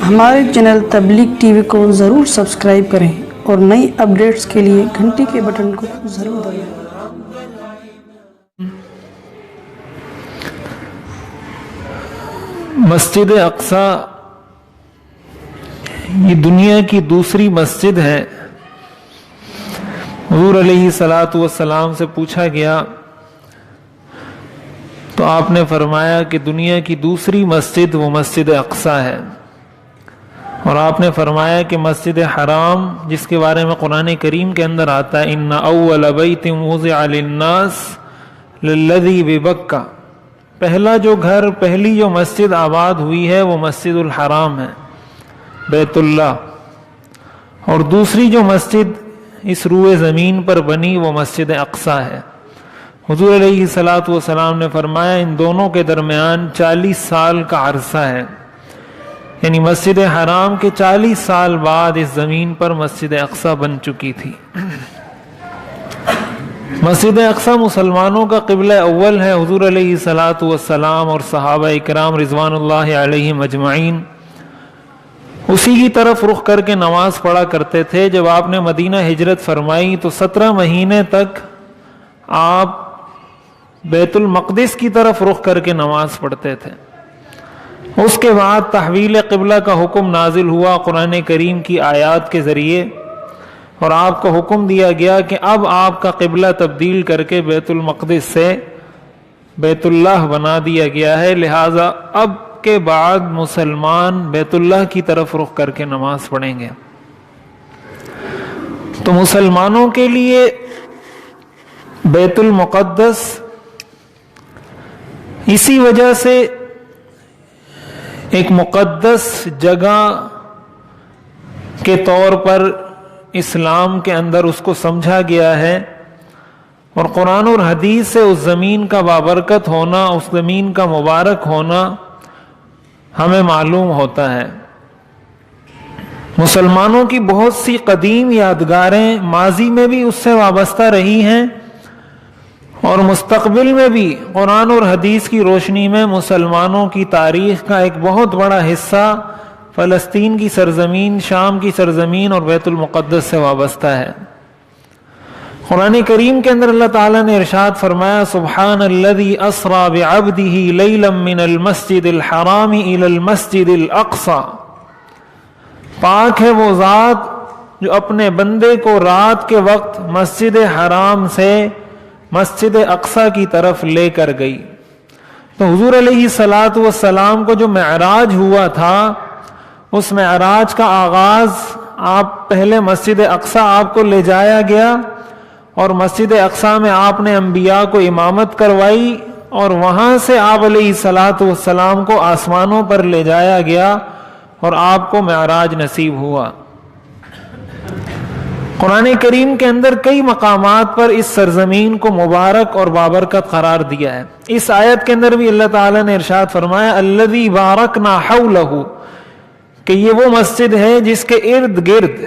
ہمارے چینل تبلیغ T V کو ضرور سبسکرائب کریں اور نئی اپڈیٹس کے لیے گھنٹی کے بٹن کو ضرور دبائیں۔ مسجد اقصی یہ دنیا کی دوسری مسجد ہے۔ حضور علیہ الصلوۃ والسلام سے پوچھا گیا تو آپ نے فرمایا کہ دنیا کی دوسری مسجد وہ مسجد اقصی ہے، اور آپ نے فرمایا کہ مسجد حرام جس کے بارے میں قرآن کریم کے اندر آتا ہے ان اول بیت وضع للناس للذی ببکہ، پہلا جو گھر پہلی جو مسجد آباد ہوئی ہے وہ مسجد الحرام ہے، بیت اللہ، اور دوسری جو مسجد اس روئے زمین پر بنی وہ مسجد اقصی ہے۔ حضور علیہ الصلوۃ والسلام نے فرمایا ان دونوں کے درمیان 40 سال کا عرصہ ہے، یعنی مسجد حرام کے 40 سال بعد اس زمین پر مسجد اقصی بن چکی تھی۔ مسجد اقصی مسلمانوں کا قبلہ اول ہے۔ حضور علیہ الصلوۃ والسلام اور صحابہ اکرام رضوان اللہ علیہم اجمعین اسی کی طرف رخ کر کے نماز پڑھا کرتے تھے۔ جب آپ نے مدینہ ہجرت فرمائی تو 17 مہینے تک آپ بیت المقدس کی طرف رخ کر کے نماز پڑھتے تھے۔ اس کے بعد تحویل قبلہ کا حکم نازل ہوا قرآن کریم کی آیات کے ذریعے، اور آپ کو حکم دیا گیا کہ اب آپ کا قبلہ تبدیل کر کے بیت المقدس سے بیت اللہ بنا دیا گیا ہے، لہٰذا اب کے بعد مسلمان بیت اللہ کی طرف رخ کر کے نماز پڑھیں گے۔ تو مسلمانوں کے لیے بیت المقدس اسی وجہ سے ایک مقدس جگہ کے طور پر اسلام کے اندر اس کو سمجھا گیا ہے، اور قرآن اور حدیث سے اس زمین کا بابرکت ہونا، اس زمین کا مبارک ہونا ہمیں معلوم ہوتا ہے۔ مسلمانوں کی بہت سی قدیم یادگاریں ماضی میں بھی اس سے وابستہ رہی ہیں، اور مستقبل میں بھی قرآن اور حدیث کی روشنی میں مسلمانوں کی تاریخ کا ایک بہت بڑا حصہ فلسطین کی سرزمین، شام کی سرزمین اور بیت المقدس سے وابستہ ہے۔ قرآن کریم کے اندر اللہ تعالیٰ نے ارشاد فرمایا سبحان الذی اسری بعبدہ لیلا من المسجد الحرام الی المسجد الاقصی، پاک ہے وہ ذات جو اپنے بندے کو رات کے وقت مسجد حرام سے مسجد اقصی کی طرف لے کر گئی۔ تو حضور علیہ الصلوۃ والسلام کو جو معراج ہوا تھا، اس معراج کا آغاز آپ پہلے مسجد اقصی آپ کو لے جایا گیا، اور مسجد اقصی میں آپ نے انبیاء کو امامت کروائی، اور وہاں سے آپ علیہ الصلوۃ والسلام کو آسمانوں پر لے جایا گیا اور آپ کو معراج نصیب ہوا۔ قرآن کریم کے اندر کئی مقامات پر اس سرزمین کو مبارک اور بابرکت قرار دیا ہے۔ اس آیت کے اندر بھی اللہ تعالیٰ نے ارشاد فرمایا الذی بارکنا حولہ، کہ یہ وہ مسجد ہے جس کے ارد گرد،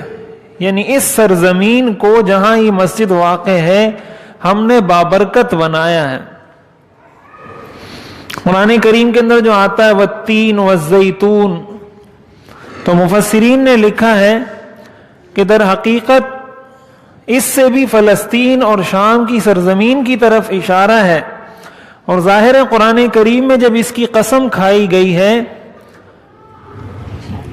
یعنی اس سرزمین کو جہاں یہ مسجد واقع ہے ہم نے بابرکت بنایا ہے۔ قرآن کریم کے اندر جو آتا ہے والتین والزیتون، تو مفسرین نے لکھا ہے کہ در حقیقت اس سے بھی فلسطین اور شام کی سرزمین کی طرف اشارہ ہے، اور ظاہر ہے قرآن کریم میں جب اس کی قسم کھائی گئی ہے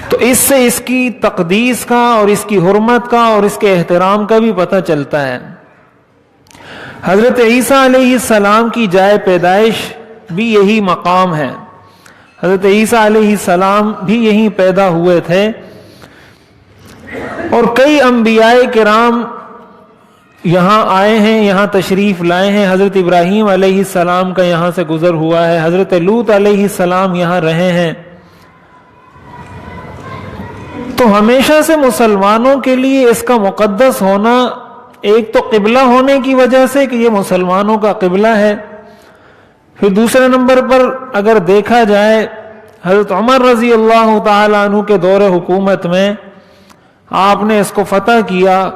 تو اس سے اس کی تقدیس کا اور اس کی حرمت کا اور اس کے احترام کا بھی پتہ چلتا ہے۔ حضرت عیسیٰ علیہ السلام کی جائے پیدائش بھی یہی مقام ہے، حضرت عیسیٰ علیہ السلام بھی یہیں پیدا ہوئے تھے، اور کئی انبیاء کرام یہاں آئے ہیں، یہاں تشریف لائے ہیں۔ حضرت ابراہیم علیہ السلام کا یہاں سے گزر ہوا ہے، حضرت لوط علیہ السلام یہاں رہے ہیں۔ تو ہمیشہ سے مسلمانوں کے لیے اس کا مقدس ہونا، ایک تو قبلہ ہونے کی وجہ سے کہ یہ مسلمانوں کا قبلہ ہے، پھر دوسرے نمبر پر اگر دیکھا جائے حضرت عمر رضی اللہ تعالیٰ عنہ کے دور حکومت میں آپ نے اس کو فتح کیا،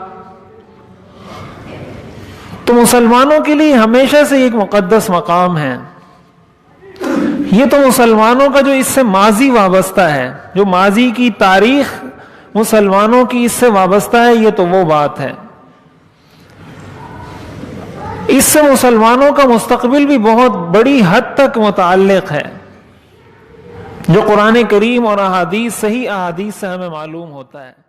تو مسلمانوں کے لیے ہمیشہ سے ایک مقدس مقام ہے۔ یہ تو مسلمانوں کا جو اس سے ماضی وابستہ ہے، جو ماضی کی تاریخ مسلمانوں کی اس سے وابستہ ہے، یہ تو وہ بات ہے۔ اس سے مسلمانوں کا مستقبل بھی بہت بڑی حد تک متعلق ہے، جو قرآن کریم اور احادیث، صحیح احادیث سے ہمیں معلوم ہوتا ہے۔